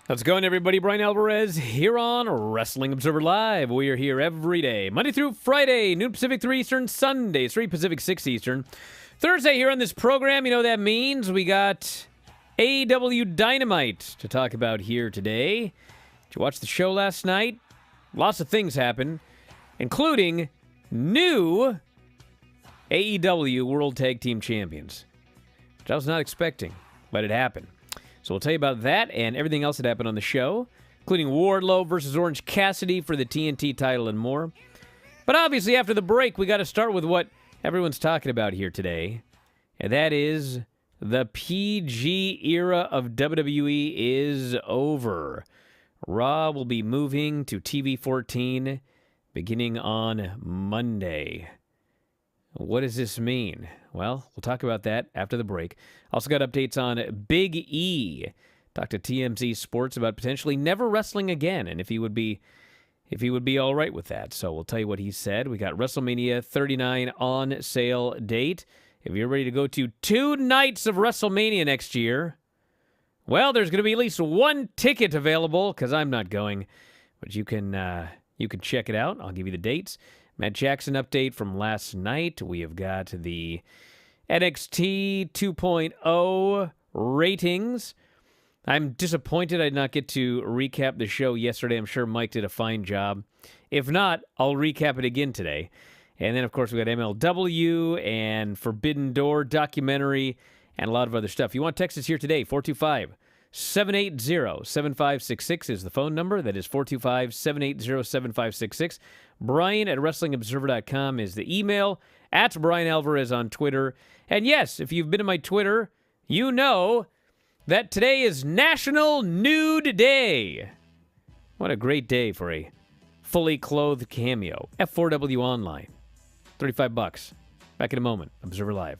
How's it going, everybody? Bryan Alvarez here on Wrestling Observer Live. We are here every day, Monday through Friday, noon Pacific, 3 Eastern, Sunday, 3 Pacific, 6 Eastern. Thursday here on this program, you know what that means. We got AEW Dynamite to talk about here today. Did you watch the show last night? Lots of things happened, including new AEW World Tag Team Champions, which I was not expecting, but it happened. So we'll tell you about that and everything else that happened on the show, including Wardlow versus Orange Cassidy for the TNT title and more. But obviously, after the break, we got to start with what everyone's talking about here today, and that is the PG era of WWE is over. Raw will be moving to TV 14 beginning on Monday. What does this mean? Well, we'll talk about that after the break. Also got updates on Big E. Talked to TMZ Sports about potentially never wrestling again, and if he would be all right with that. So we'll tell you what he said. We got WrestleMania 39 on sale date. If you're ready to go to 2 nights of WrestleMania next year, well, there's going to be at least one ticket available, because I'm not going, but you can check it out. I'll give you the dates. Matt Jackson update from last night. We have got the NXT 2.0 ratings. I'm disappointed I did not get to recap the show yesterday. I'm sure Mike did a fine job. If not, I'll recap it again today. And then, of course, we got MLW and Forbidden Door documentary and a lot of other stuff. You want to text us here today, 425-780-7566 is the phone number. That is 425-780-7566. Bryan at WrestlingObserver.com is the email. At Bryan Alvarez on Twitter. And yes, if you've been to my Twitter, you know that today is National Nude Day. What a great day for a fully clothed cameo. F4W Online. $35. Back in a moment. Observer Live.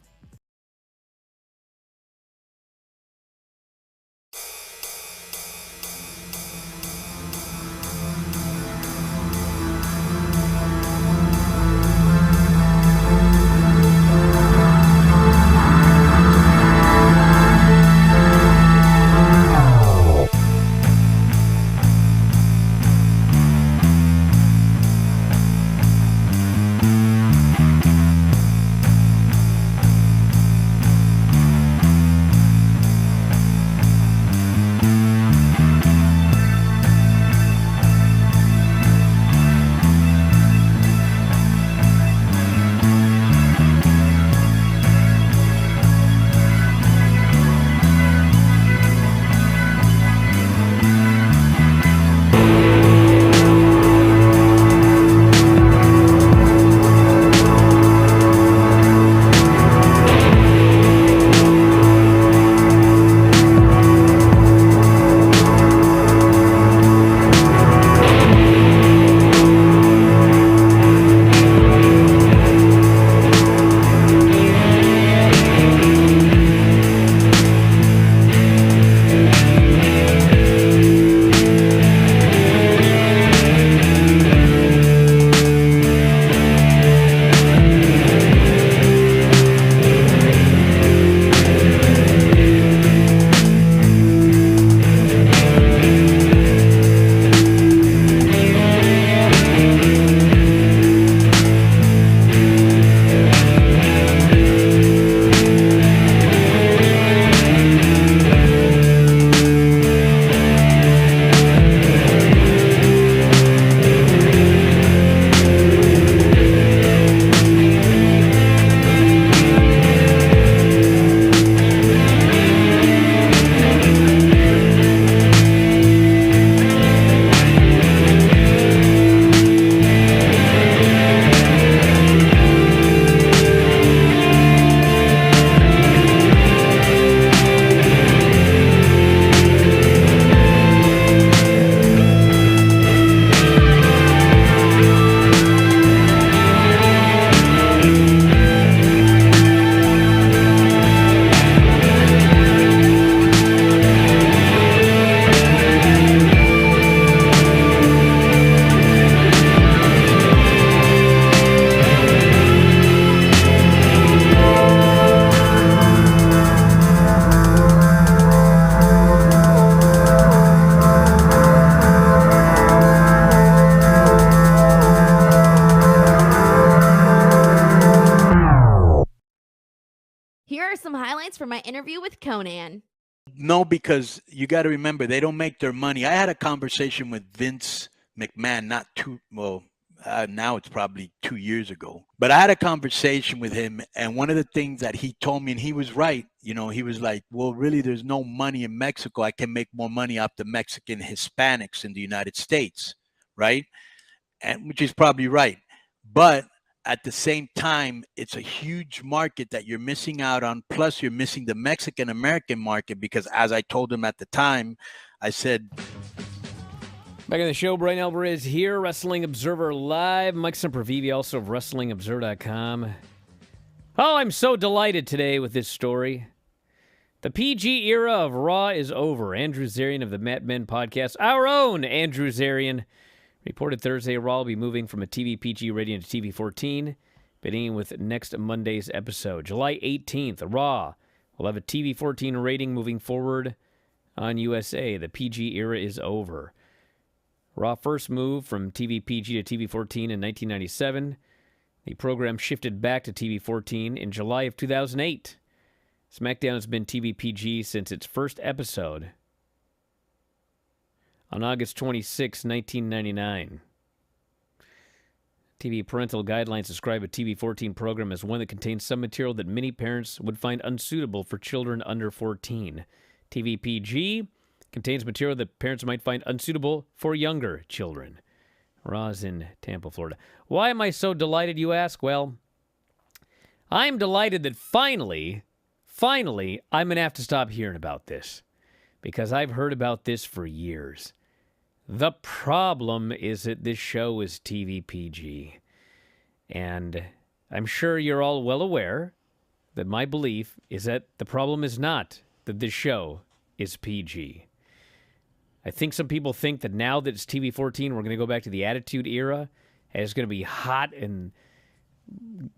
Here are some highlights from my interview with Konnan. No, because you got to remember, they don't make their money. I had a conversation with Vince McMahon now it's probably 2 years ago. But I had a conversation with him, and one of the things that he told me, and he was right, he was like, well, really, there's no money in Mexico. I can make more money off the Mexican Hispanics in the United States, right? And which is probably right. But at the same time, it's a huge market that you're missing out on. Plus, you're missing the Mexican-American market because, as I told him at the time, I said... Back on the show, Bryan Alvarez here, Wrestling Observer Live. Mike Sempervive, also of WrestlingObserver.com. Oh, I'm so delighted today with this story. The PG era of Raw is over. Andrew Zarian of the Mat Men podcast, our own Andrew Zarian, reported Thursday Raw will be moving from a TV PG rating to TV 14, beginning with next Monday's episode. July 18th, Raw will have a TV 14 rating moving forward on USA. The PG era is over. Raw first moved from TV PG to TV 14 in 1997. The program shifted back to TV 14 in July of 2008. SmackDown has been TV PG since its first episode on August 26, 1999. TV parental guidelines describe a TV 14 program as one that contains some material that many parents would find unsuitable for children under 14. TV PG contains material that parents might find unsuitable for younger children. Raw's in Tampa, Florida. Why am I so delighted, you ask? Well, I'm delighted that finally, I'm going to have to stop hearing about this, because I've heard about this for years. The problem is that this show is TV PG. And I'm sure you're all well aware that my belief is that the problem is not that this show is PG. I think some people think that now that it's TV 14, we're going to go back to the Attitude Era, and it's going to be hot and...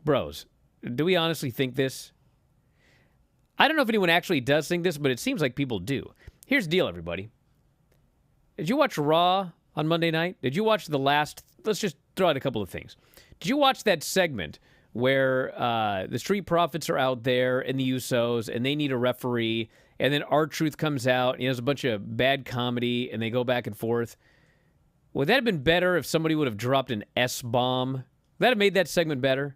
Bros, do we honestly think this? I don't know if anyone actually does think this, but it seems like people do. Here's the deal, everybody. Did you watch Raw on Monday night? Did you watch the last... Let's just throw out a couple of things. Did you watch that segment where the Street Profits are out there and the Usos, and they need a referee, and then R-Truth comes out, and he has a bunch of bad comedy, and they go back and forth? Would that have been better if somebody would have dropped an S-bomb? Would that have made that segment better?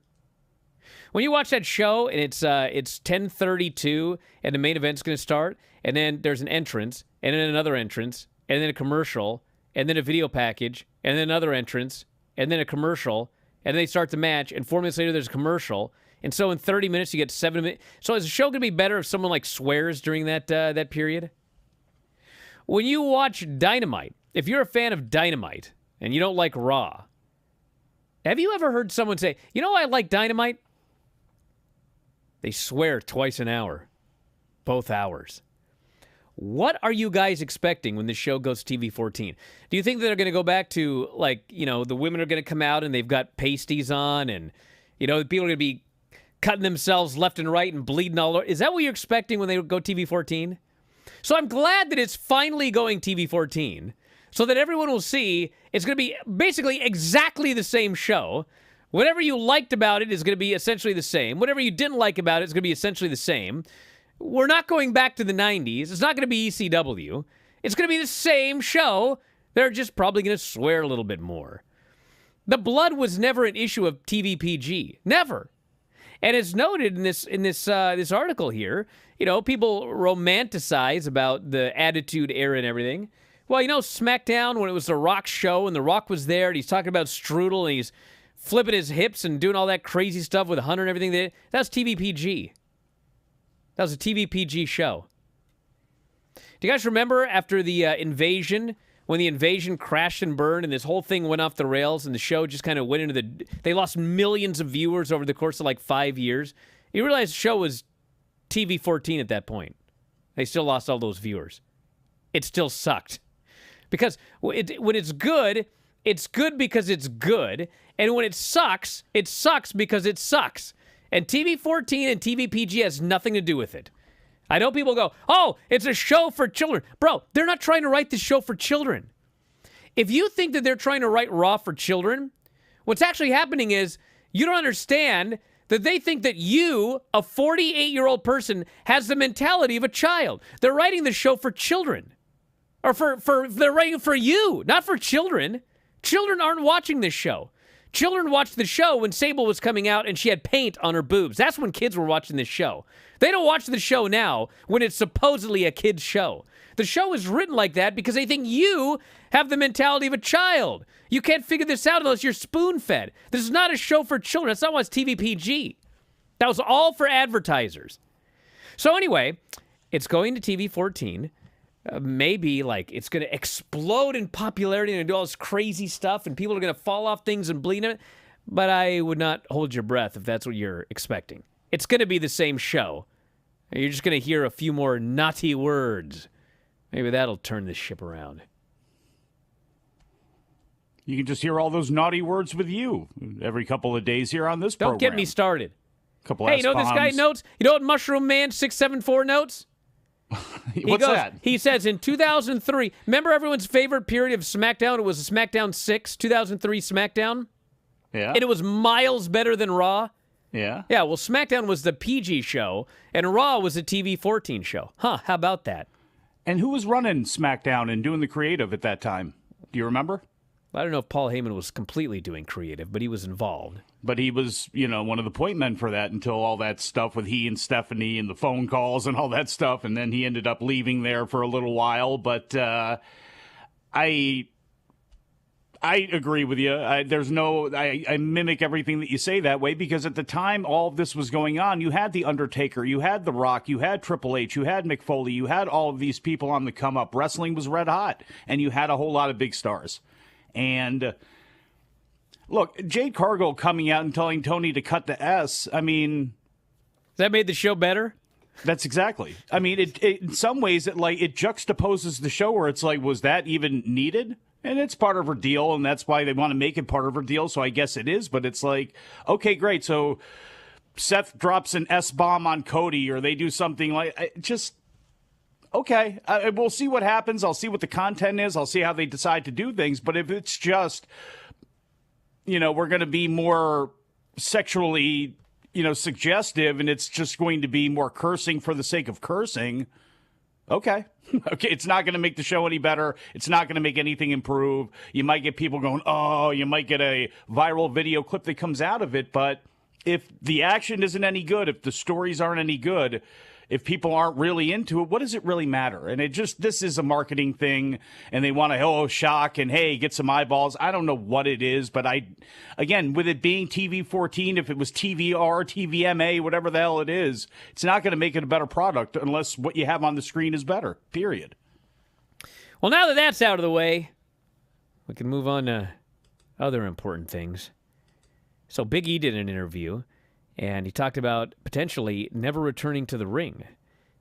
When you watch that show, and it's 10:32, and the main event's going to start, and then there's an entrance, and then another entrance, and then a commercial, and then a video package, and then another entrance, and then a commercial, and then they start the match, and 4 minutes later there's a commercial. And so in 30 minutes, you get 7 minutes. So is the show going to be better if someone, swears during that period? When you watch Dynamite, if you're a fan of Dynamite and you don't like Raw, have you ever heard someone say, I like Dynamite? They swear twice an hour. Both hours. What are you guys expecting when this show goes TV 14? Do you think that they're going to go back to, the women are going to come out and they've got pasties on and, people are going to be cutting themselves left and right and bleeding all over? Is that what you're expecting when they go TV 14? So I'm glad that it's finally going TV 14 so that everyone will see it's going to be basically exactly the same show. Whatever you liked about it is going to be essentially the same. Whatever you didn't like about it is going to be essentially the same. We're not going back to the 90s. It's not going to be ECW. It's going to be the same show. They're just probably going to swear a little bit more. The blood was never an issue of TV PG. Never. And it's noted in this article here, people romanticize about the Attitude Era and everything. Well, SmackDown, when it was The Rock's show and The Rock was there and he's talking about strudel and he's flipping his hips and doing all that crazy stuff with Hunter and everything, that was TV PG. That was a TV PG show. Do you guys remember after the invasion, when the invasion crashed and burned and this whole thing went off the rails and the show just kind of went into they lost millions of viewers over the course of 5 years? You realize the show was TV 14 at that point. They still lost all those viewers. It still sucked. Because when it's good because it's good. And when it sucks because it sucks. And TV 14 and TV PG has nothing to do with it. I know people go, oh, it's a show for children. Bro, they're not trying to write this show for children. If you think that they're trying to write Raw for children, what's actually happening is you don't understand that they think that you, a 48-year-old person, has the mentality of a child. They're writing the show for children. Or they're writing for you, not for children. Children aren't watching this show. Children watched the show when Sable was coming out and she had paint on her boobs. That's when kids were watching this show. They don't watch the show now when it's supposedly a kid's show. The show is written like that because they think you have the mentality of a child. You can't figure this out unless you're spoon-fed. This is not a show for children. That's not why it's TV PG. That was all for advertisers. So anyway, it's going to TV 14. Maybe like it's going to explode in popularity and do all this crazy stuff and people are going to fall off things and bleed in it. But I would not hold your breath if that's what you're expecting. It's going to be the same show. You're just going to hear a few more naughty words. Maybe that'll turn this ship around. You can just hear all those naughty words with you every couple of days here on this program. Don't get me started. Couple hey, you know what this guy notes? You know what Mushroom Man 674 notes? What's that? He says in 2003, remember everyone's favorite period of SmackDown? It was SmackDown 6, 2003 SmackDown? Yeah. And it was miles better than Raw? Yeah. Yeah, well, SmackDown was the PG show, and Raw was a TV 14 show. Huh, how about that? And who was running SmackDown and doing the creative at that time? Do you remember? I don't know if Paul Heyman was completely doing creative, but he was involved. But he was, one of the point men for that until all that stuff with he and Stephanie and the phone calls and all that stuff. And then he ended up leaving there for a little while. But I agree with you. I mimic everything that you say that way because at the time all of this was going on, you had The Undertaker, you had The Rock, you had Triple H, you had Mick Foley, you had all of these people on the come up. Wrestling was red hot, and you had a whole lot of big stars. And look, Jade Cargill coming out and telling Tony to cut the S, I mean... That made the show better? That's exactly. I mean, it in some ways, it juxtaposes the show where it's like, was that even needed? And it's part of her deal, and that's why they want to make it part of her deal, so I guess it is. But it's like, okay, great, so Seth drops an S-bomb on Cody, or they do something like... Okay, we'll see what happens. I'll see what the content is. I'll see how they decide to do things. But if it's just, we're going to be more sexually, suggestive, and it's just going to be more cursing for the sake of cursing, okay. Okay, it's not going to make the show any better. It's not going to make anything improve. You might get people going, oh, you might get a viral video clip that comes out of it. But if the action isn't any good, if the stories aren't any good, if people aren't really into it, what does it really matter? And this is a marketing thing, and they want to, shock, and hey, get some eyeballs. I don't know what it is, but again, with it being TV 14, if it was TVR, TVMA, whatever the hell it is, it's not going to make it a better product unless what you have on the screen is better, period. Well, now that that's out of the way, we can move on to other important things. So Big E did an interview, and he talked about potentially never returning to the ring.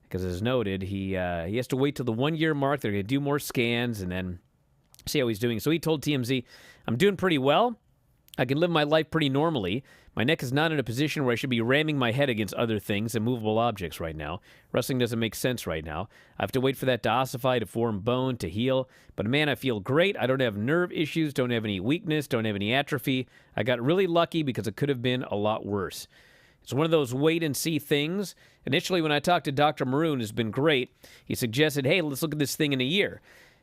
Because as noted, he has to wait till the 1-year mark. They're going to do more scans and then see how he's doing. So he told TMZ, I'm doing pretty well. I can live my life pretty normally. My neck is not in a position where I should be ramming my head against other things and movable objects right now. Wrestling doesn't make sense right now. I have to wait for that to ossify, to form bone, to heal. But man, I feel great. I don't have nerve issues, don't have any weakness, don't have any atrophy. I got really lucky because it could have been a lot worse. It's one of those wait-and-see things. Initially, when I talked to Dr. Maroon, who's been great, he suggested, hey, let's look at this thing in a year.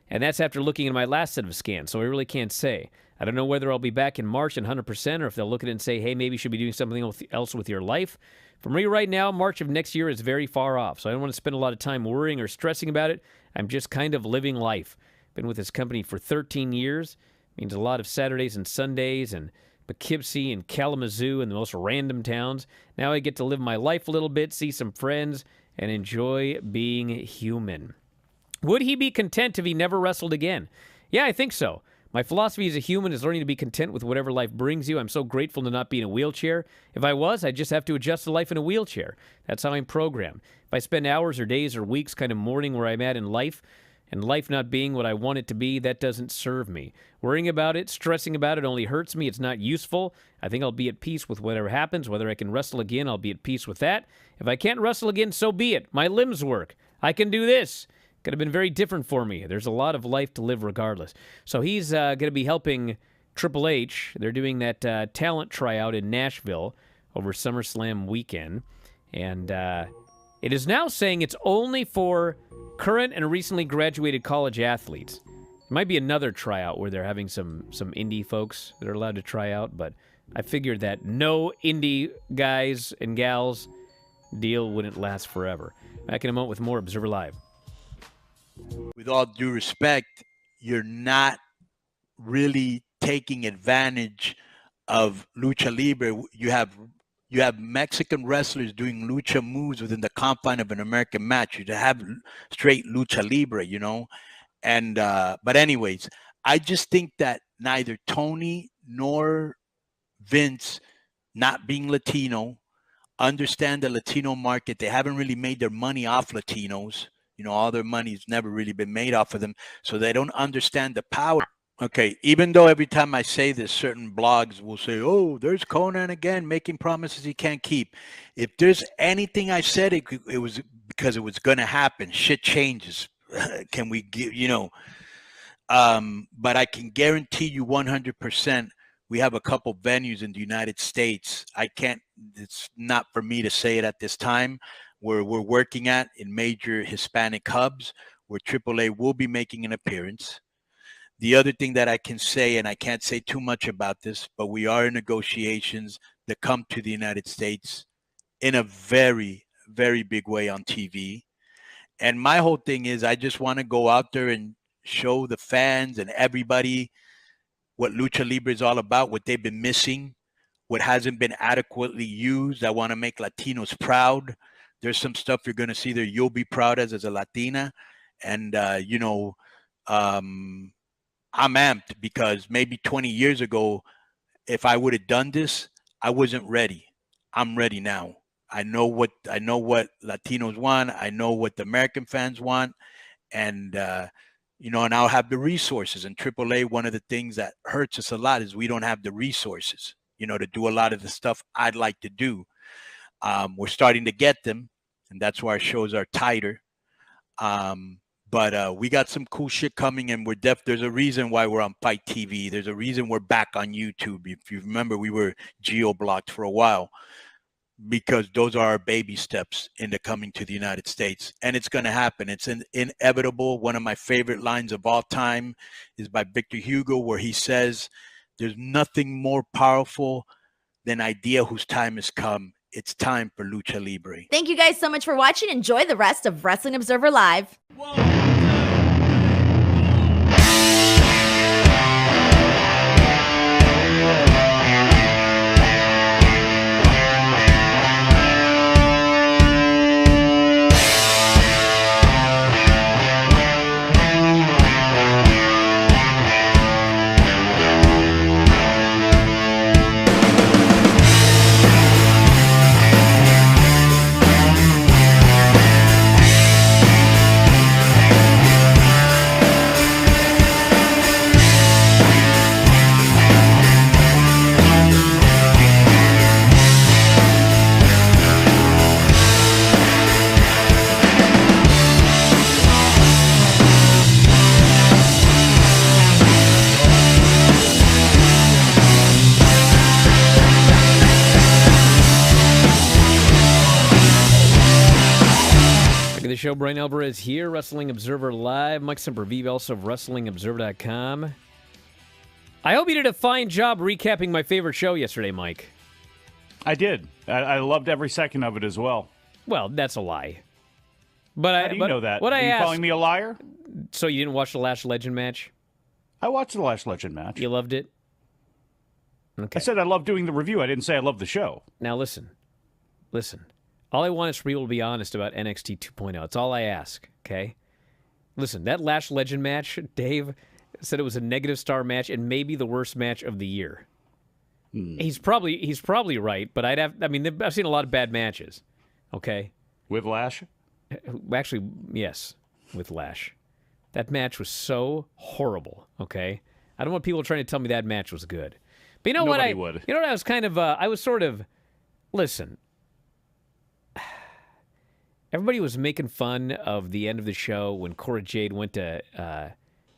And that's after looking at my last set of scans, so I really can't say. I don't know whether I'll be back in March and 100% or if they'll look at it and say, hey, maybe you should be doing something else with your life. For me right now, March of next year is very far off, so I don't want to spend a lot of time worrying or stressing about it. I'm just kind of living life. Been with this company for 13 years. Means a lot of Saturdays and Sundays and Poughkeepsie and Kalamazoo and the most random towns. Now I get to live my life a little bit, see some friends, and enjoy being human. Would he be content if he never wrestled again? Yeah, I think so. My philosophy as a human is learning to be content with whatever life brings you. I'm so grateful to not be in a wheelchair. If I was, I'd just have to adjust to life in a wheelchair. That's how I'm programmed. If I spend hours or days or weeks kind of mourning where I'm at in life, and life not being what I want it to be, that doesn't serve me. Worrying about it, stressing about it only hurts me. It's not useful. I think I'll be at peace with whatever happens. Whether I can wrestle again, I'll be at peace with that. If I can't wrestle again, so be it. My limbs work. I can do this. Could have been very different for me. There's a lot of life to live regardless. So he's going to be helping Triple H. They're doing that talent tryout in Nashville over SummerSlam weekend. And it is now saying it's only for current and recently graduated college athletes. It might be another tryout where they're having some indie folks that are allowed to try out, but I figured that no indie guys and gals deal wouldn't last forever. Back in a moment with more Observer Live. With all due respect, you're not really taking advantage of lucha libre. You have Mexican wrestlers doing lucha moves within the confine of an American match. You have straight lucha libre, And but anyways, I just think that neither Tony nor Vince, not being Latino, understand the Latino market. They haven't really made their money off Latinos. All their money's never really been made off of them. So they don't understand the power. Okay, even though every time I say this, certain blogs will say, oh, there's Konnan again making promises he can't keep. If there's anything I said, it was because it was going to happen. Shit changes. Can we give, but I can guarantee you 100%. We have a couple venues in the United States. It's not for me to say it at this time, where we're working at in major Hispanic hubs where AAA will be making an appearance. The other thing that I can say, and I can't say too much about this, but we are in negotiations that come to the United States in a very, very big way on TV. And my whole thing is I just want to go out there and show the fans and everybody what Lucha Libre is all about, what they've been missing, what hasn't been adequately used. I want to make Latinos proud. There's some stuff you're going to see there you'll be proud as a Latina. And, I'm amped because maybe 20 years ago, if I would have done this, I wasn't ready. I'm ready now. I know what Latinos want. I know what the American fans want. And, and I'll have the resources. And AAA, one of the things that hurts us a lot is we don't have the resources, to do a lot of the stuff I'd like to do. We're starting to get them, and that's why our shows are tighter. But we got some cool shit coming, and there's a reason why we're on Fight TV. There's a reason we're back on YouTube. If you remember, we were geo-blocked for a while because those are our baby steps into coming to the United States. And it's going to happen. It's inevitable. One of my favorite lines of all time is by Victor Hugo, where he says, there's nothing more powerful than idea whose time has come. It's time for Lucha Libre. Thank you guys so much for watching. Enjoy the rest of Wrestling Observer Live. The show, Bryan Alvarez here, Wrestling Observer Live. Mike Sempervive, also of WrestlingObserver.com. I hope you did a fine job recapping my favorite show yesterday, Mike. I did. I loved every second of it as well. Well, that's a lie. But How do you know that? What Are you asked, calling me a liar? So you didn't watch the Lash Legend match? I watched the Lash Legend match. You loved it? Okay. I said I loved doing the review. I didn't say I loved the show. Now listen. All I want is for people to be honest about NXT 2.0. That's all I ask, okay? Listen, that Lash Legend match, Dave said it was a negative star match and maybe the worst match of the year. He's probably right, but I've seen a lot of bad matches, okay? With Lash? Actually, yes, with Lash. That match was so horrible, okay? I don't want people trying to tell me that match was good. But you know Nobody what? would. You know what? I was sort of, listen. Everybody was making fun of the end of the show when Cora Jade went to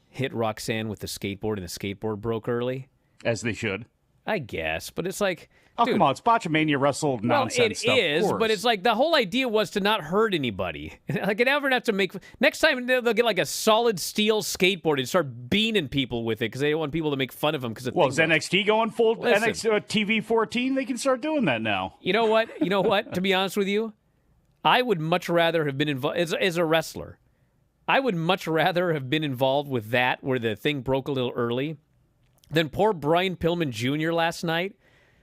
hit Roxanne with the skateboard and the skateboard broke early. As they should. I guess, but it's like, oh, dude, come on, it's Botchamania wrestle nonsense stuff. It is, of course. but it's like the whole idea was to not hurt anybody. Like, it never have to make. Next time they'll get like a solid steel skateboard and start beaning people with it because they don't want people to make fun of them. Because well, is NXT going full Listen. NXT TV 14? They can start doing that now. You know what? To be honest with you, I would much rather have been involved as a wrestler. I would much rather have been involved with that where the thing broke a little early than poor Brian Pillman Jr. last night,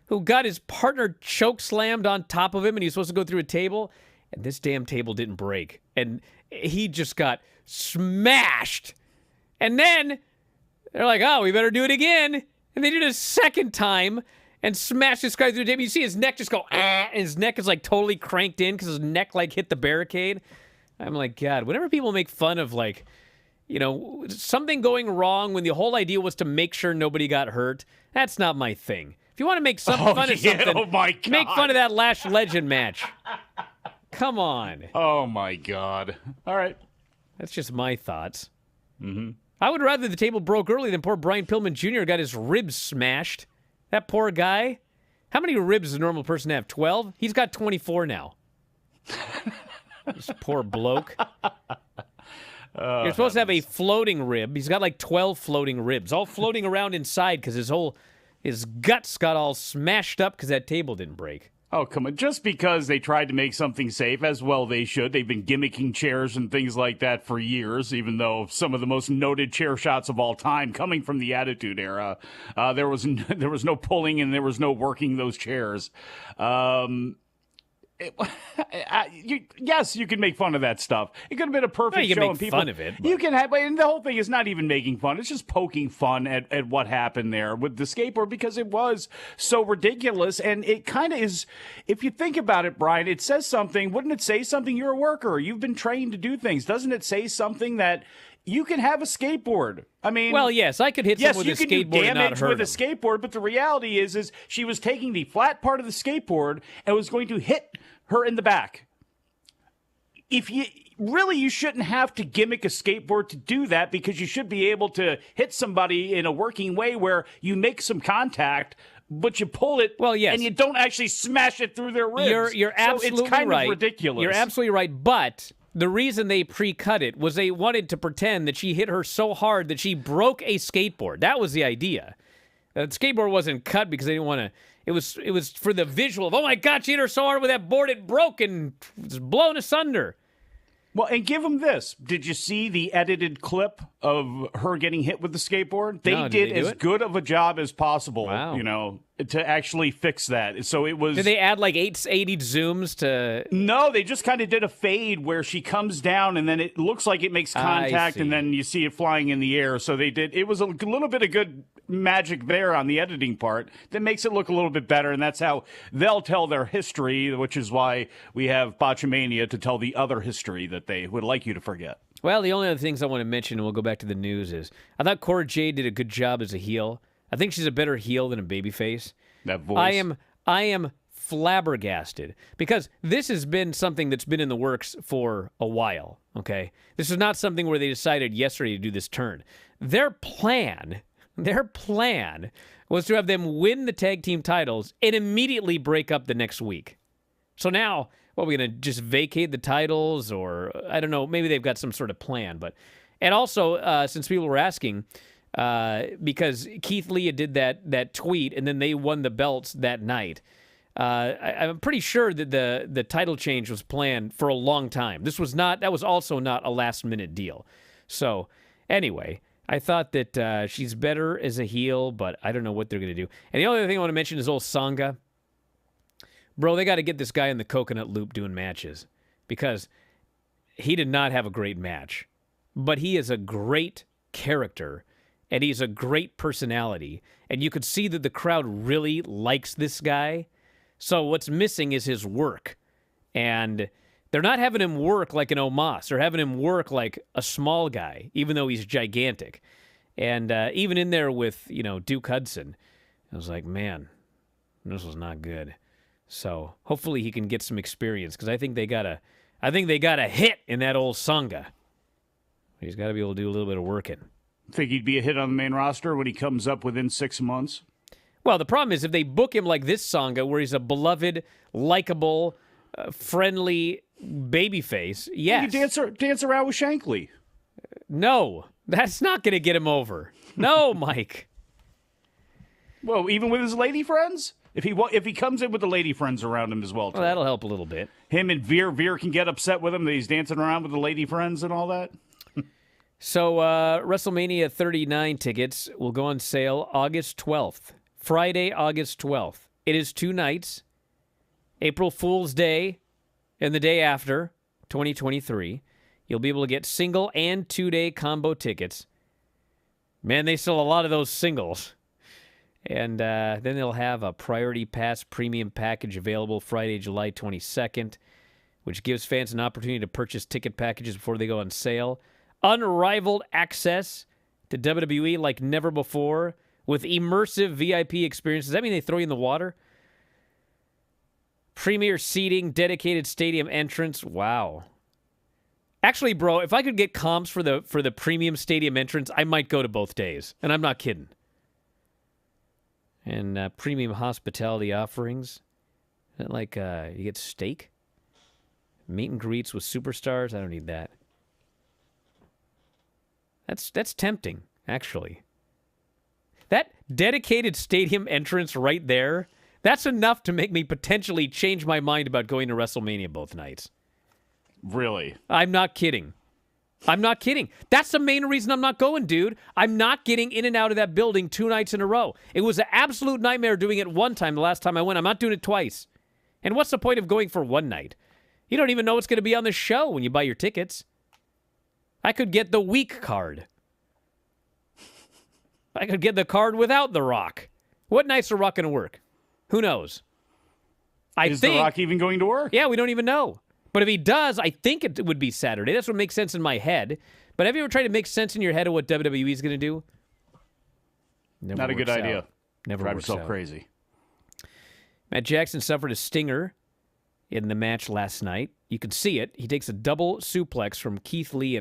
who got his partner choke slammed on top of him and he was supposed to go through a table, and this damn table didn't break. And he just got smashed. And then they're like, oh, we better do it again. And they did it a second time and smashed this guy through the table. You see his neck just go, and his neck is like totally cranked in because his neck like hit the barricade. I'm like, God, whenever people make fun of like, something going wrong when the whole idea was to make sure nobody got hurt, that's not my thing. If you want to make fun of something, oh my God. Make fun of that Lash Legend match. Come on. Oh, my God. All right. That's just my thoughts. Mm-hmm. I would rather the table broke early than poor Brian Pillman Jr. got his ribs smashed. That poor guy. How many ribs does a normal person have? 12? He's got 24 now. This poor bloke. You're supposed to have a floating rib. He's got like 12 floating ribs, all floating around inside because his guts got all smashed up because that table didn't break. Oh, come on. Just because they tried to make something safe, as well they should. They've been gimmicking chairs and things like that for years, even though some of the most noted chair shots of all time coming from the Attitude Era. There was no pulling and there was no working those chairs. Yes, you can make fun of that stuff. It could have been a perfect you can show. make and people, fun of it. But... You can have, and the whole thing is not even making fun. It's just poking fun at what happened there with the skateboard because it was so ridiculous. And it kind of is, if you think about it, Brian, it says something. Wouldn't it say something? You're a worker. You've been trained to do things. Doesn't it say something that you can have a skateboard? I mean, well, yes, I could hit someone with a skateboard and not hurt with him. a skateboard, but the reality is she was taking the flat part of the skateboard and was going to hit her in the back. You shouldn't have to gimmick a skateboard to do that because you should be able to hit somebody in a working way where you make some contact, but you pull it and you don't actually smash it through their ribs. You're absolutely so it's kind right. of ridiculous. You're absolutely right, but the reason they pre-cut it was they wanted to pretend that she hit her so hard that she broke a skateboard. That was the idea. The skateboard wasn't cut because they didn't want to. It was for the visual of, oh my God, she hit her so hard with that board it broke and was blown asunder. Well, and give them this. Did you see the edited clip of her getting hit with the skateboard? They did as good of a job as possible, to actually fix that. So it was... Did they add like 80 zooms to... No, they just kind of did a fade where she comes down and then it looks like it makes contact and then you see it flying in the air. So they did... It was a little bit of good magic there on the editing part that makes it look a little bit better, and that's how they'll tell their history, which is why we have Botchamania to tell the other history that they would like you to forget. Well, the only other things I want to mention, and we'll go back to the news, is I thought Cora Jade did a good job as a heel. I think she's a better heel than a babyface. That voice. I am flabbergasted because this has been something that's been in the works for a while, okay? This is not something where they decided yesterday to do this turn. Their plan was to have them win the tag team titles and immediately break up the next week. So now, what, are we going to just vacate the titles, or I don't know, maybe they've got some sort of plan. And also, since people were asking, because Keith Lee did that tweet and then they won the belts that night, I'm pretty sure that the title change was planned for a long time. That was also not a last minute deal. So anyway, I thought that she's better as a heel, but I don't know what they're going to do. And the only other thing I want to mention is old Sangha. Bro, they got to get this guy in the coconut loop doing matches because he did not have a great match. But he is a great character, and he's a great personality. And you could see that the crowd really likes this guy. So what's missing is his work. And they're not having him work like an Omos. They're having him work like a small guy, even though he's gigantic. And even in there with, Duke Hudson, I was like, man, this was not good. So hopefully he can get some experience because I think they got a hit in that old Sangha. He's got to be able to do a little bit of working. Think he'd be a hit on the main roster when he comes up within 6 months? Well, the problem is if they book him like this Sanga, where he's a beloved, likable, friendly babyface, yes. You dance around with Shankly. No, that's not going to get him over. No, Mike. Well, even with his lady friends? If he comes in with the lady friends around him as well, too. Well, that'll help a little bit. Him and Veer can get upset with him that he's dancing around with the lady friends and all that. So, WrestleMania 39 tickets will go on sale August 12th. Friday, August 12th. It is 2 nights. April Fool's Day and the day after, 2023. You'll be able to get single and 2-day combo tickets. Man, they sell a lot of those singles. And then they'll have a Priority Pass premium package available Friday, July 22nd, which gives fans an opportunity to purchase ticket packages before they go on sale. Unrivaled access to WWE like never before with immersive VIP experiences. Does that mean they throw you in the water? Premier seating, dedicated stadium entrance. Wow. Actually, bro, if I could get comps for the premium stadium entrance, I might go to both days. And I'm not kidding. And premium hospitality offerings. Is that like you get steak? Meet and greets with superstars? I don't need that. That's tempting, actually. That dedicated stadium entrance right there, that's enough to make me potentially change my mind about going to WrestleMania both nights. Really? I'm not kidding. That's the main reason I'm not going, dude. I'm not getting in and out of that building 2 nights in a row. It was an absolute nightmare doing it one time the last time I went. I'm not doing it twice. And what's the point of going for one night? You don't even know what's going to be on the show when you buy your tickets. I could get the week card. I could get the card without The Rock. What night's The Rock going to work? Who knows? Is The Rock even going to work? Yeah, we don't even know. But if he does, I think it would be Saturday. That's what makes sense in my head. But have you ever tried to make sense in your head of what WWE is going to do? Not a good idea. Never Drive works yourself out. crazy. Matt Jackson suffered a stinger in the match last night. You could see it. He takes a double suplex from Keith Lee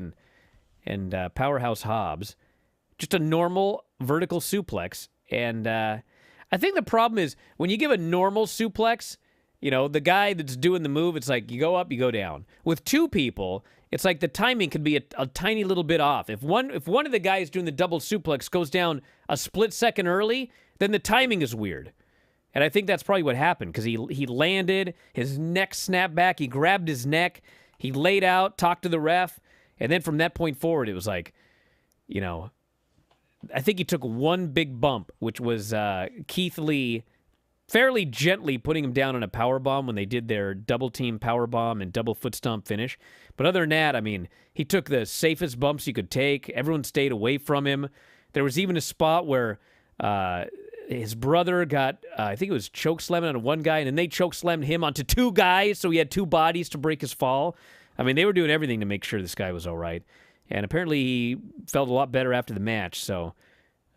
and Powerhouse Hobbs. Just a normal vertical suplex. And I think the problem is when you give a normal suplex, you know, the guy that's doing the move, it's like you go up, you go down. With 2 people, it's like the timing could be a tiny little bit off. If one of the guys doing the double suplex goes down a split second early, then the timing is weird. And I think that's probably what happened because he landed, his neck snapped back, he grabbed his neck, he laid out, talked to the ref, and then from that point forward, it was like, you know, I think he took one big bump, which was Keith Lee fairly gently putting him down on a powerbomb when they did their double-team powerbomb and double foot stomp finish. But other than that, I mean, he took the safest bumps you could take. Everyone stayed away from him. There was even a spot where his brother got, I think it was chokeslamming on one guy, and then they chokeslammed him onto 2 guys, so he had 2 bodies to break his fall. I mean, they were doing everything to make sure this guy was all right. And apparently he felt a lot better after the match, so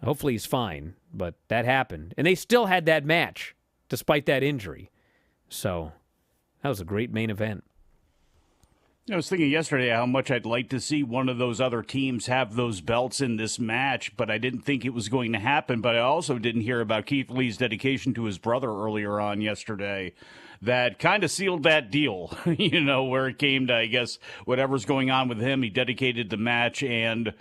hopefully he's fine. But that happened. And they still had that match, despite that injury. So that was a great main event. I was thinking yesterday how much I'd like to see one of those other teams have those belts in this match, but I didn't think it was going to happen. But I also didn't hear about Keith Lee's dedication to his brother earlier on yesterday. That kind of sealed that deal, you know, where it came to, I guess, whatever's going on with him. He dedicated the match. And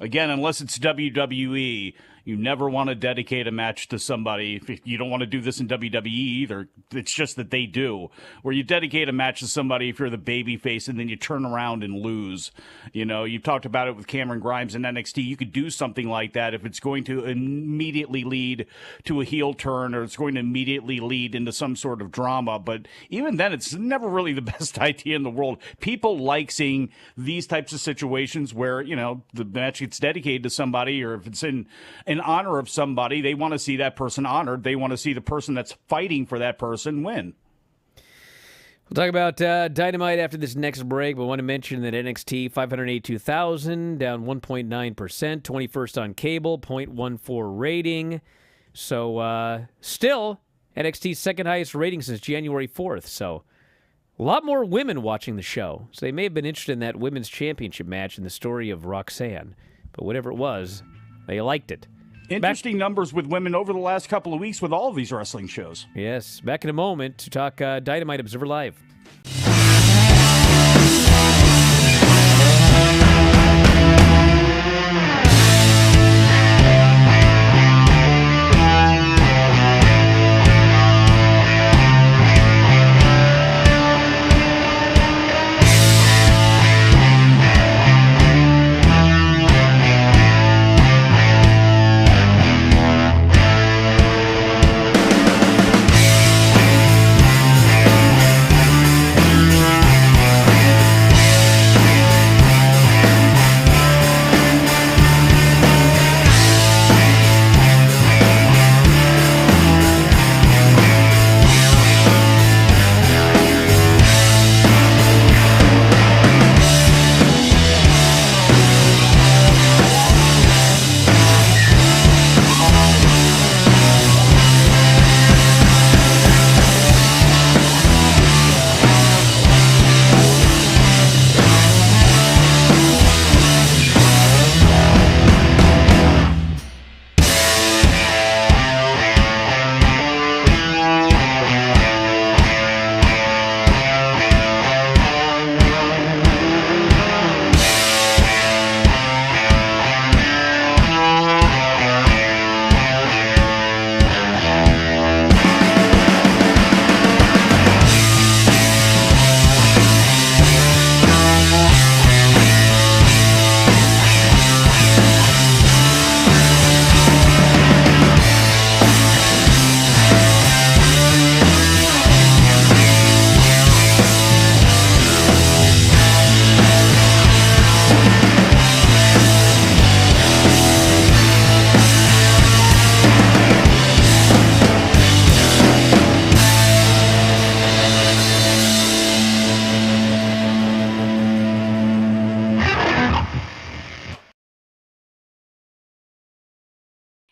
again, unless it's WWE, you never want to dedicate a match to somebody. You don't want to do this in WWE either. It's just that they do. Where you dedicate a match to somebody if you're the babyface and then you turn around and lose. You know, you've talked about it with Cameron Grimes in NXT. You could do something like that if it's going to immediately lead to a heel turn or it's going to immediately lead into some sort of drama. But even then, it's never really the best idea in the world. People like seeing these types of situations where, you know, the match gets dedicated to somebody, or if it's in honor of somebody, they want to see that person honored. They want to see the person that's fighting for that person win. We'll talk about Dynamite after this next break, but I want to mention that NXT 582,000, down 1.9%, 21st on cable, 0.14 rating. So still NXT's second highest rating since January 4th. So a lot more women watching the show. So they may have been interested in that women's championship match and the story of Roxanne. But whatever it was, they liked it. Interesting numbers with women over the last couple of weeks with all of these wrestling shows. Yes. Back in a moment to talk Dynamite Observer Live.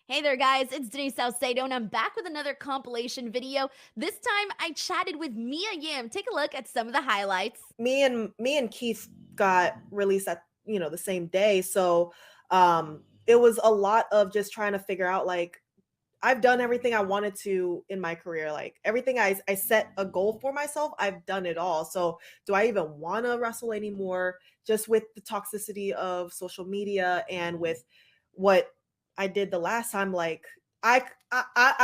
Hey there, guys. It's Denise Salcedo, and I'm back with another compilation video. This time, I chatted with Mia Yim. Take a look at some of the highlights. Me and Keith got released at the same day, so it was a lot of just trying to figure out, like, I've done everything I wanted to in my career. Like, everything I set a goal for myself, I've done it all. So do I even want to wrestle anymore? Just with the toxicity of social media and with what I did the last time, like I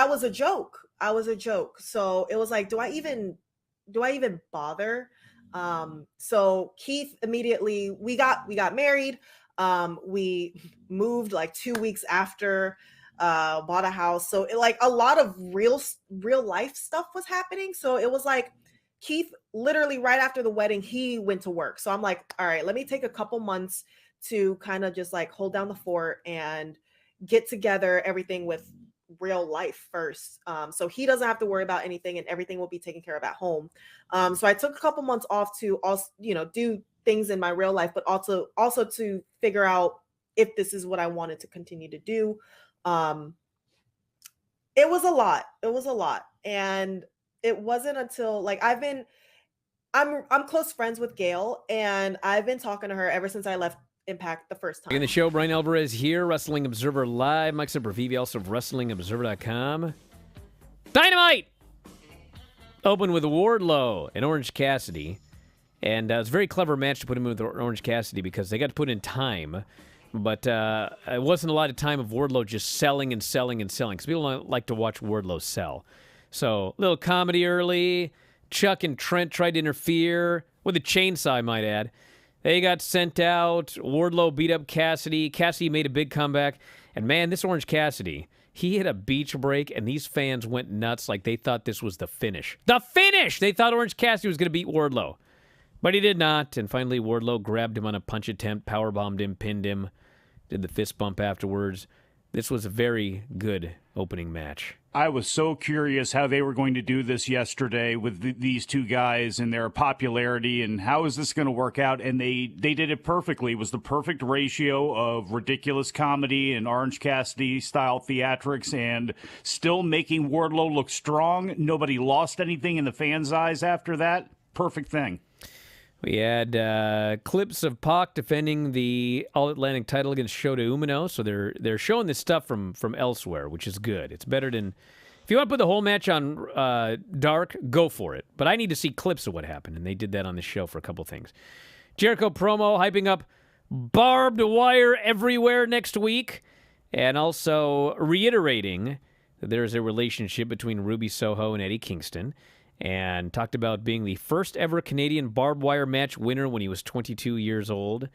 was a joke. I was a joke. So it was like, do I even bother? So Keith immediately, we got married. We moved like 2 weeks after, bought a house. So like a lot of real life stuff was happening. So it was like Keith literally right after the wedding, he went to work. So I'm like, all right, let me take a couple months to kind of just like hold down the fort and get together everything with real life first. So he doesn't have to worry about anything and everything will be taken care of at home. So I took a couple months off to also, do things in my real life, but also to figure out if this is what I wanted to continue to do. It was a lot. And it wasn't until like I'm close friends with Gail, and I've been talking to her ever since I left Impact the first time. In the show, Bryan Alvarez here, Wrestling Observer Live. Mike Sempervive, also of WrestlingObserver.com. Dynamite! Open with Wardlow and Orange Cassidy. And it was a very clever match to put him with Orange Cassidy because they got to put in time. But it wasn't a lot of time of Wardlow just selling and selling and selling because people don't like to watch Wardlow sell. So, a little comedy early. Chuck and Trent tried to interfere with a chainsaw, I might add. They got sent out. Wardlow beat up Cassidy. Cassidy made a big comeback. And man, this Orange Cassidy, he hit a beach break, and these fans went nuts like they thought this was the finish. The finish! They thought Orange Cassidy was going to beat Wardlow. But he did not. And finally, Wardlow grabbed him on a punch attempt, powerbombed him, pinned him, did the fist bump afterwards. This was a very good opening match. I was so curious how they were going to do this yesterday with these two guys and their popularity and how is this going to work out? And they did it perfectly. It was the perfect ratio of ridiculous comedy and Orange Cassidy style theatrics and still making Wardlow look strong. Nobody lost anything in the fans' eyes after that. Perfect thing. We had clips of Pac defending the All-Atlantic title against Shota Umino, so they're showing this stuff from elsewhere, which is good. It's better than... If you want to put the whole match on Dark, go for it. But I need to see clips of what happened, and they did that on the show for a couple things. Jericho promo hyping up barbed wire everywhere next week, and also reiterating that there's a relationship between Ruby Soho and Eddie Kingston, and talked about being the first ever Canadian barbed wire match winner when he was 22 years old,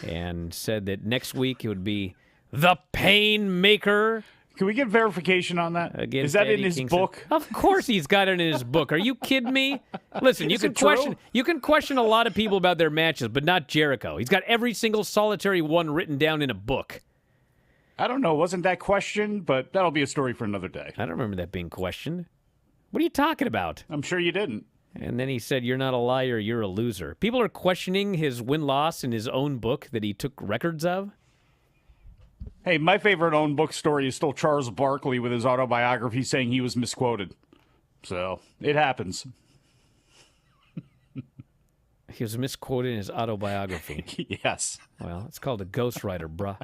and said that next week it would be the Painmaker. Can we get verification on that? Is that Eddie in his Kingston. book? Of course he's got it in his book. Are you kidding me? Listen, you can question a lot of people about their matches, but not Jericho. He's got every single solitary one written down in a book. I don't know. Wasn't that questioned? But that'll be a story for another day. I don't remember that being questioned. What are you talking about? I'm sure you didn't. And then he said, "You're not a liar, you're a loser." People are questioning his win-loss in his own book that he took records of. Hey, my favorite own book story is still Charles Barkley with his autobiography saying he was misquoted. So, it happens. He was misquoted in his autobiography. Yes. Well, it's called a ghostwriter, bruh.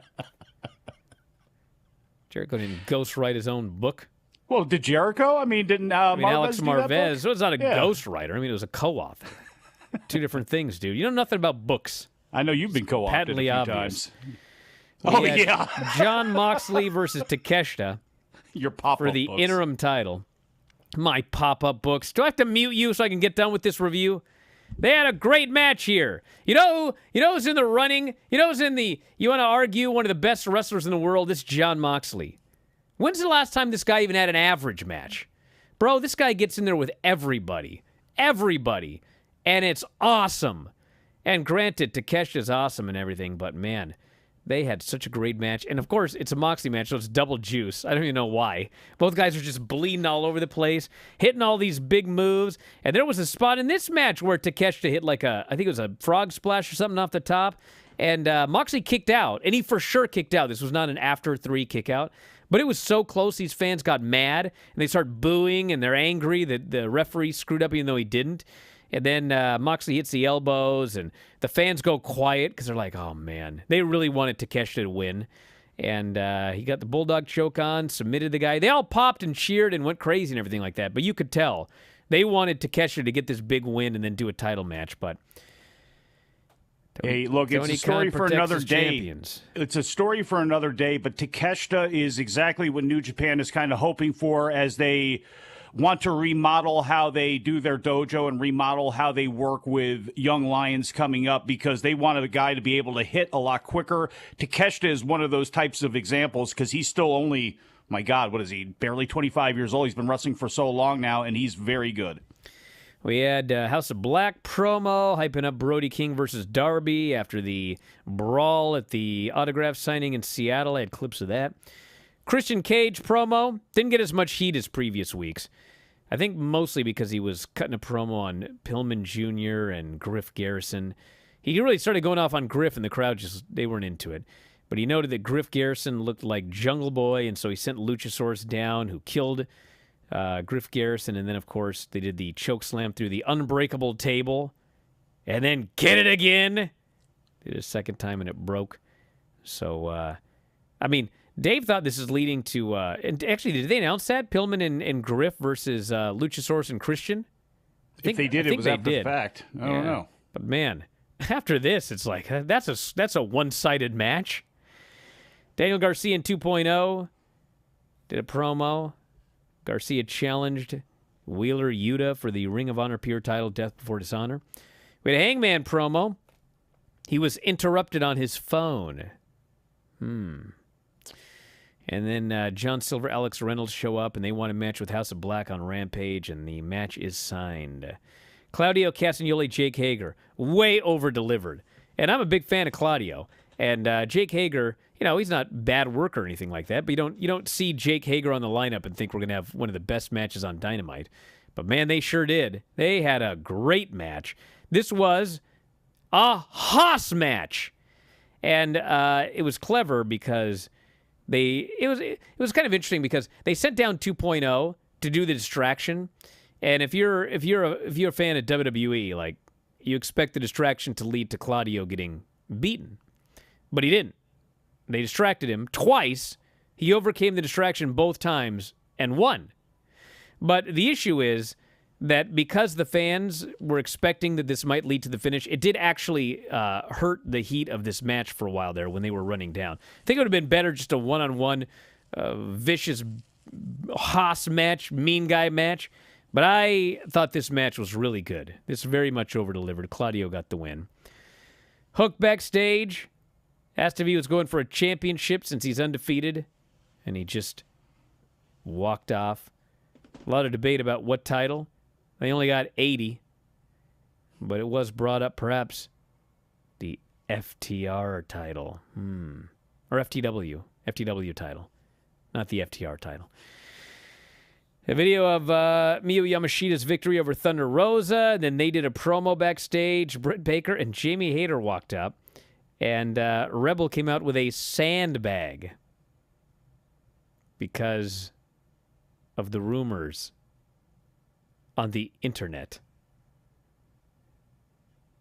Jericho didn't ghostwrite his own book. Well, did Jericho? I mean, didn't Alex Marvez Marvez was not a ghostwriter. I mean, it was a co-author. Two different things, dude. You know nothing about books. I know you've been co-opted Patently a few obvious. times. Oh, We had yeah. John Moxley versus Takeshita Your pop-up for the books. interim title. My pop-up books. Do I have to mute you so I can get done with this review? They had a great match here. You know who's in the running? You want to argue one of the best wrestlers in the world? It's John Moxley. When's the last time this guy even had an average match? Bro, this guy gets in there with everybody. Everybody. And it's awesome. And granted, Takeshita's awesome and everything, but man, they had such a great match. And of course, it's a Moxley match, so it's double juice. I don't even know why. Both guys are just bleeding all over the place, hitting all these big moves. And there was a spot in this match where Takeshita hit I think it was a frog splash or something off the top. And Moxley kicked out. And he for sure kicked out. This was not an after 3 kick out. But it was so close, these fans got mad. And they start booing, and they're angry that the referee screwed up even though he didn't. And then Moxley hits the elbows, and the fans go quiet because they're like, oh, man. They really wanted Takeshita to win. And he got the Bulldog choke on, submitted the guy. They all popped and cheered and went crazy and everything like that. But you could tell they wanted Takeshita to get this big win and then do a title match. But hey, look, it's a story for another day. It's a story for another day, but Takeshita is exactly what New Japan is kind of hoping for as they want to remodel how they do their dojo and remodel how they work with young lions coming up because they wanted a guy to be able to hit a lot quicker. Takeshita is one of those types of examples because he's still only, my God, what is he, barely 25 years old. He's been wrestling for so long now, and he's very good. We had House of Black promo hyping up Brody King versus Darby after the brawl at the autograph signing in Seattle. I had clips of that. Christian Cage promo didn't get as much heat as previous weeks. I think mostly because he was cutting a promo on Pillman Jr. and Griff Garrison. He really started going off on Griff, and the crowd they weren't into it. But he noted that Griff Garrison looked like Jungle Boy, and so he sent Luchasaurus down, who killed Griff Garrison. And then, of course, they did the choke slam through the unbreakable table. And then get it again. Did it a second time, and it broke. So, I mean, Dave thought this is leading to, and actually, did they announce that? Pillman and Griff versus Luchasaurus and Christian? If they did, it was after the fact. I don't know. But man, after this, it's like, that's a one-sided match. Daniel Garcia in 2.0 did a promo. Garcia challenged Wheeler Yuta for the Ring of Honor Pure title, Death Before Dishonor. We had a Hangman promo. He was interrupted on his phone. And then John Silver, Alex Reynolds show up, and they want a match with House of Black on Rampage, and the match is signed. Claudio Castagnoli, Jake Hager, way over-delivered. And I'm a big fan of Claudio. And Jake Hager, he's not bad work or anything like that, but you don't see Jake Hager on the lineup and think we're going to have one of the best matches on Dynamite. But, man, they sure did. They had a great match. This was a Haas match. And it was clever because it was kind of interesting because they sent down 2.0 to do the distraction. And if you're a fan of WWE, like, you expect the distraction to lead to Claudio getting beaten. But he didn't. They distracted him twice. He overcame the distraction both times and won. But the issue is that because the fans were expecting that this might lead to the finish, it did actually hurt the heat of this match for a while there when they were running down. I think it would have been better just a one-on-one vicious Haas match, mean guy match. But I thought this match was really good. This very much over-delivered. Claudio got the win. Hook backstage. Asked if he was going for a championship since he's undefeated. And he just walked off. A lot of debate about what title. They only got 80. But it was brought up perhaps the FTR title. Or FTW. FTW title. Not the FTR title. A video of Miyu Yamashita's victory over Thunder Rosa. Then they did a promo backstage. Britt Baker and Jamie Hayter walked up. And Rebel came out with a sandbag. Because of the rumors on the internet.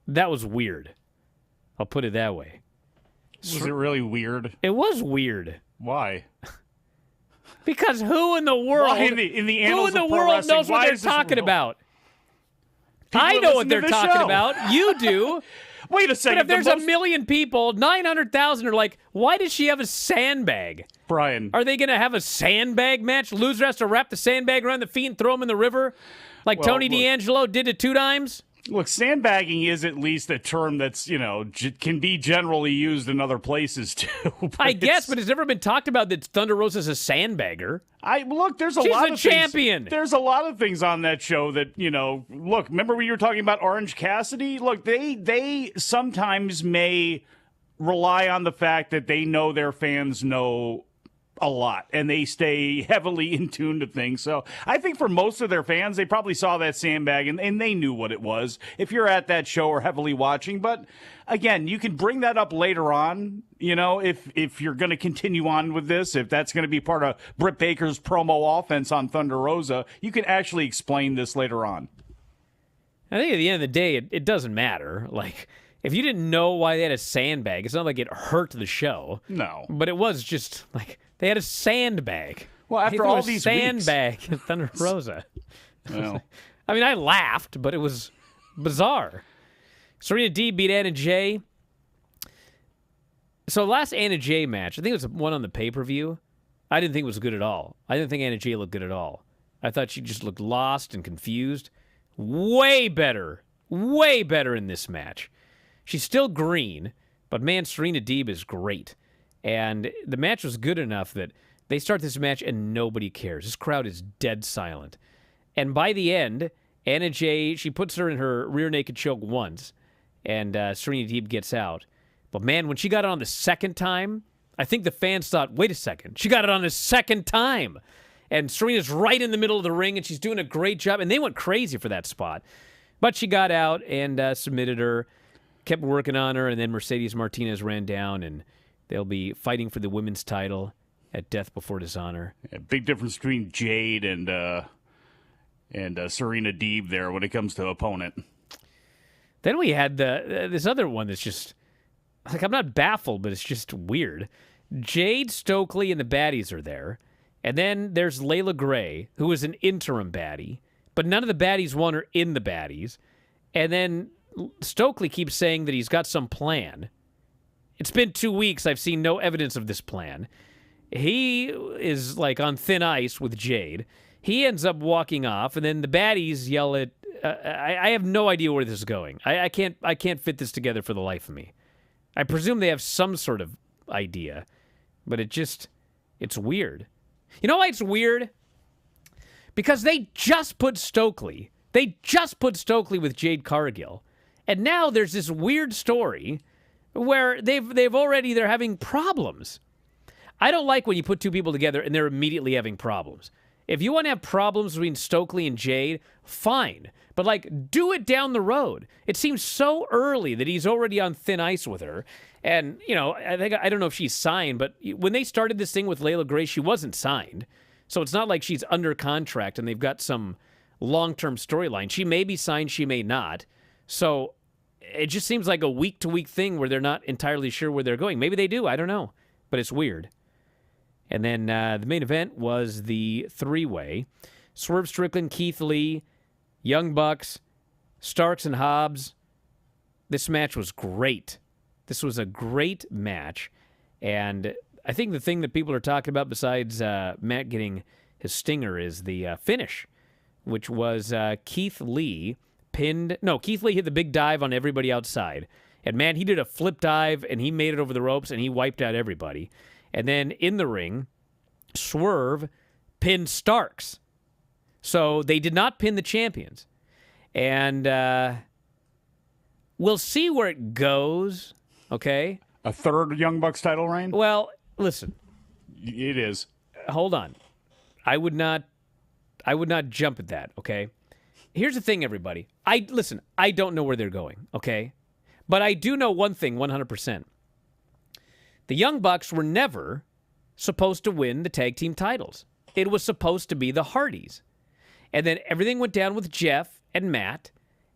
That was weird. I'll put it that way. Was it really weird? It was weird. Why? Because who in the world? Why in the who in the world wrestling, knows what why they're is this talking real? about? People I that know listen what to they're this talking show. about. You do. Wait a second. But if there's a million people, 900,000 are like, why does she have a sandbag? Brian, Are they going to have a sandbag match? Loser has to wrap the sandbag around the feet and throw him in the river? Like Well, Tony look. D'Angelo did it 2 times? look, sandbagging is at least a term that's, can be generally used in other places too. I guess, but it's never been talked about that Thunder Rosa's a sandbagger. There's a She's lot a of champion. Things, there's a lot of things on that show that, look, remember when you were talking about Orange Cassidy? Look, they sometimes may rely on the fact that they know their fans know a lot and they stay heavily in tune to things. So I think for most of their fans, they probably saw that sandbag and they knew what it was if you're at that show or heavily watching. But again, you can bring that up later on, if you're going to continue on with this, if that's going to be part of Britt Baker's promo offense on Thunder Rosa, you can actually explain this later on. I think at the end of the day, it doesn't matter. Like, if you didn't know why they had a sandbag, it's not like it hurt the show. No. But it was just like they had a sandbag. Well, They after threw all a these sandbag at Thunder Rosa. Well, I mean, I laughed, but it was bizarre. Serena D beat Anna Jay. So last Anna Jay match, I think it was one on the pay-per-view. I didn't think it was good at all. I didn't think Anna Jay looked good at all. I thought she just looked lost and confused. Way better in this match. She's still green, but man, Serena Deeb is great. And the match was good enough that they start this match and nobody cares. This crowd is dead silent. And by the end, Anna Jay, she puts her in her rear naked choke once, and Serena Deeb gets out. But man, when she got it on the second time, I think the fans thought, wait a second, she got it on the second time. And Serena's right in the middle of the ring, and she's doing a great job. And they went crazy for that spot. But she got out and submitted her, kept working on her, and then Mercedes Martinez ran down, and they'll be fighting for the women's title at Death Before Dishonor. a big difference between Jade and Serena Deeb there when it comes to opponent. Then we had this other one that's just, like, I'm not baffled, but it's just weird. Jade, Stokely, and the baddies are there. And then there's Layla Gray, who is an interim baddie, but none of the baddies want her in the baddies. And then Stokely keeps saying that he's got some plan. It's been 2 weeks. I've seen no evidence of this plan. He is like on thin ice with Jade. He ends up walking off, and then the baddies yell at. I have no idea where this is going. I can't fit this together for the life of me. I presume they have some sort of idea, but it's weird. You know why it's weird? Because they just put Stokely. They just put Stokely with Jade Cargill, and now there's this weird story where they're having problems. I don't like when you put two people together and they're immediately having problems. If you want to have problems between Stokely and Jade, fine. But, like, do it down the road. It seems so early that he's already on thin ice with her. And, I don't know if she's signed, but when they started this thing with Layla Gray, she wasn't signed. So it's not like she's under contract and they've got some long-term storyline. She may be signed, she may not. So it just seems like a week-to-week thing where they're not entirely sure where they're going. Maybe they do. I don't know. But it's weird. And then the main event was the three-way. Swerve Strickland, Keith Lee, Young Bucks, Starks, and Hobbs. This match was great. This was a great match. And I think the thing that people are talking about besides Matt getting his stinger is the finish, which was Keith Lee pinned. No, Keith Lee hit the big dive on everybody outside. And, man, he did a flip dive, and he made it over the ropes, and he wiped out everybody. And then in the ring, Swerve pinned Starks. So they did not pin the champions. And we'll see where it goes, okay? A third Young Bucks title reign? Well, listen. It is. Hold on. I would not jump at that, okay? Here's the thing, everybody. I don't know where they're going, okay? But I do know one thing 100%. The Young Bucks were never supposed to win the tag team titles. It was supposed to be the Hardys. And then everything went down with Jeff and Matt,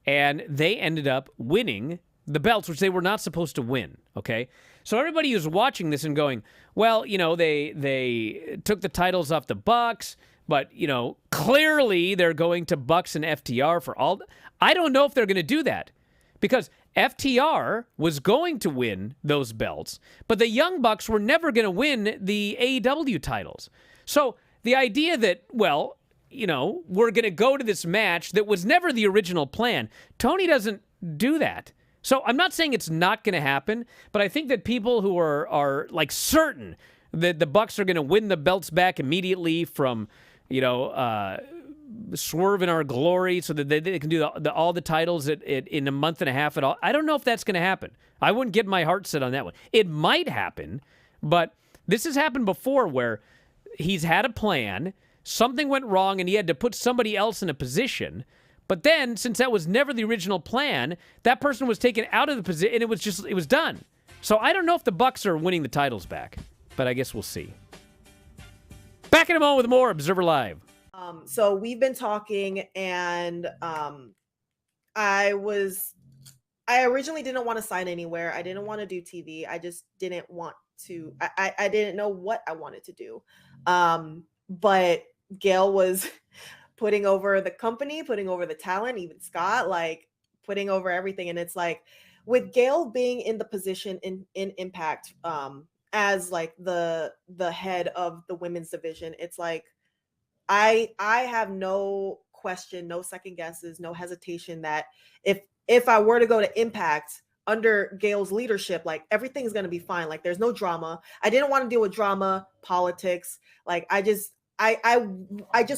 and they ended up winning the belts, which they were not supposed to win, okay? So everybody who's watching this and going, well, they took the titles off the Bucks, but, clearly they're going to Bucks and FTR for all. I don't know if they're going to do that because FTR was going to win those belts, but the Young Bucks were never going to win the AEW titles. So the idea that, we're going to go to this match that was never the original plan, Tony doesn't do that. So I'm not saying it's not going to happen, but I think that people who are like certain that the Bucks are going to win the belts back immediately from, Swerve in Our Glory so that they can do all the titles in a month and a half at all. I don't know if that's going to happen. I wouldn't get my heart set on that one. It might happen, but this has happened before where he's had a plan, something went wrong, and he had to put somebody else in a position. But then, since that was never the original plan, that person was taken out of the position, and it was done. So I don't know if the Bucks are winning the titles back, but I guess we'll see. Back in a moment with more Observer Live. So we've been talking, and I originally didn't want to sign anywhere. I didn't want to do TV. I just didn't want to. I didn't know what I wanted to do. But Gail was putting over the company, putting over the talent, even Scott, like putting over everything. And it's like with Gail being in the position in Impact as like the head of the women's division, it's like I have no question, no second guesses, no hesitation that if I were to go to Impact under Gail's leadership, like everything's going to be fine. Like there's no drama. I didn't want to deal with drama, politics. Like I just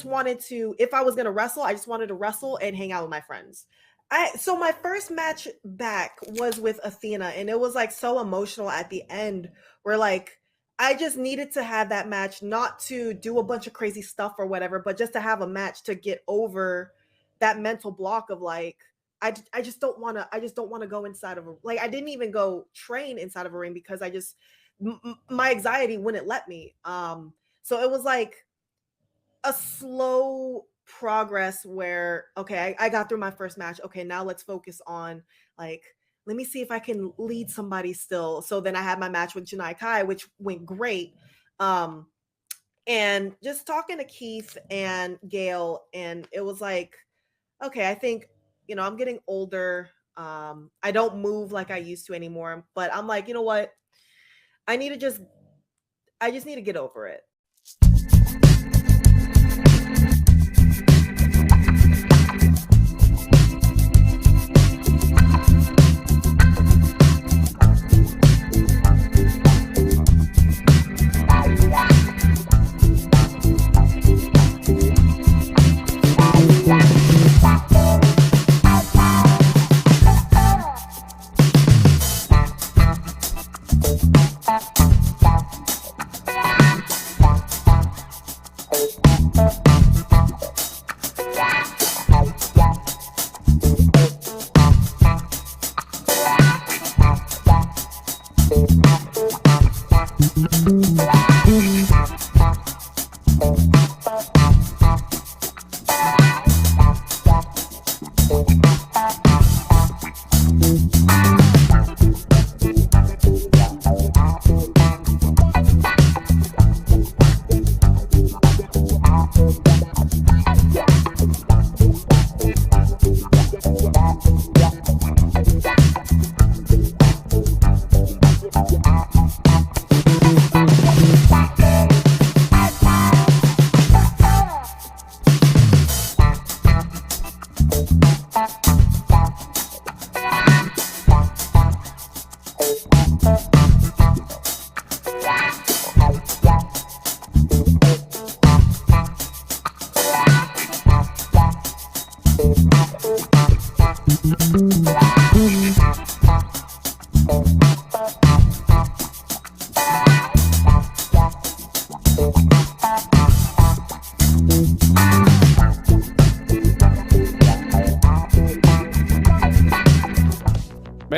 wanted to, if I was going to wrestle, I just wanted to wrestle and hang out with my friends. So my first match back was with Athena, and it was like so emotional at the end where like, I just needed to have that match, not to do a bunch of crazy stuff or whatever, but just to have a match to get over that mental block of like, I just don't want to go inside of like, I didn't even go train inside of a ring because my anxiety wouldn't let me. So it was like a slow progress where, okay, I got through my first match. Okay, now let's focus on like, let me see if I can lead somebody still. So then I had my match with Janai Kai, which went great. And just talking to Keith and Gail, and it was like, okay, I think, I'm getting older. I don't move like I used to anymore, but I'm like, you know what? I just need to get over it.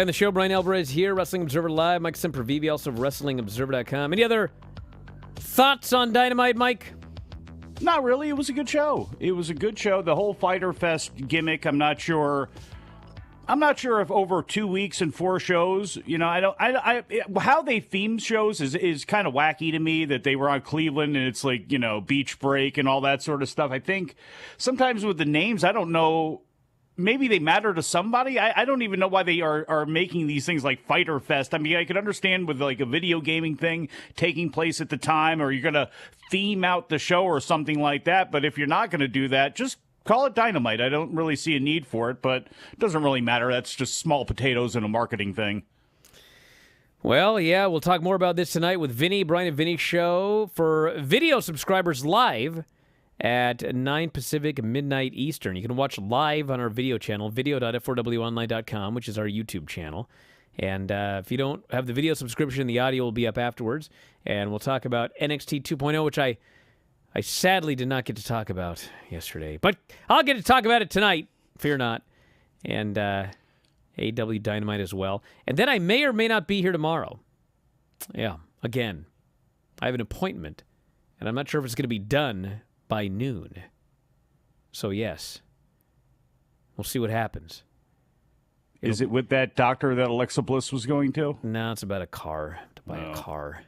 on the show, Bryan Alvarez here, Wrestling Observer Live. Mike Sempervive, also of WrestlingObserver.com. Any other thoughts on Dynamite, Mike? Not really. It was a good show. The whole Fyter Fest gimmick, I'm not sure if over 2 weeks and 4 shows, how they theme shows is kind of wacky to me, that they were on Cleveland and it's like, beach break and all that sort of stuff. I think sometimes with the names, I don't know, maybe they matter to somebody. I don't even know why they are making these things like Fyter Fest. I mean, I could understand with like a video gaming thing taking place at the time, or you're going to theme out the show or something like that. But if you're not going to do that, just call it Dynamite. I don't really see a need for it, but it doesn't really matter. That's just small potatoes and a marketing thing. Well, yeah, we'll talk more about this tonight with Vinny, Bryan and Vinny show for video subscribers live at 9 Pacific, midnight Eastern. You can watch live on our video channel, video.f4wonline.com, which is our YouTube channel. And if you don't have the video subscription, the audio will be up afterwards. And we'll talk about NXT 2.0, which I sadly did not get to talk about yesterday. But I'll get to talk about it tonight, fear not. And AEW Dynamite as well. And then I may or may not be here tomorrow. Yeah, again, I have an appointment. And I'm not sure if it's going to be done by noon. So, yes. We'll see what happens. Is it with that doctor that Alexa Bliss was going to? No, it's about a car. To buy a car.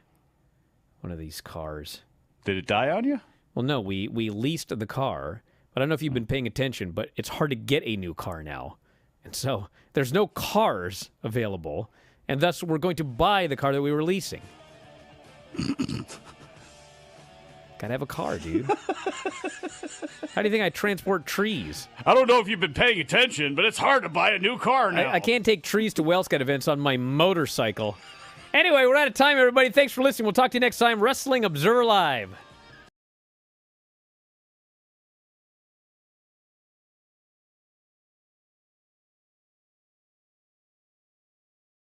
One of these cars. Did it die on you? Well, no, we leased the car. But I don't know if you've been paying attention, but it's hard to get a new car now. And so there's no cars available. And thus we're going to buy the car that we were leasing. Gotta have a car, dude. How do you think I transport trees? I don't know if you've been paying attention, but it's hard to buy a new car now. I can't take trees to WellScout events on my motorcycle. Anyway, we're out of time, everybody. Thanks for listening. We'll talk to you next time. Wrestling Observer Live.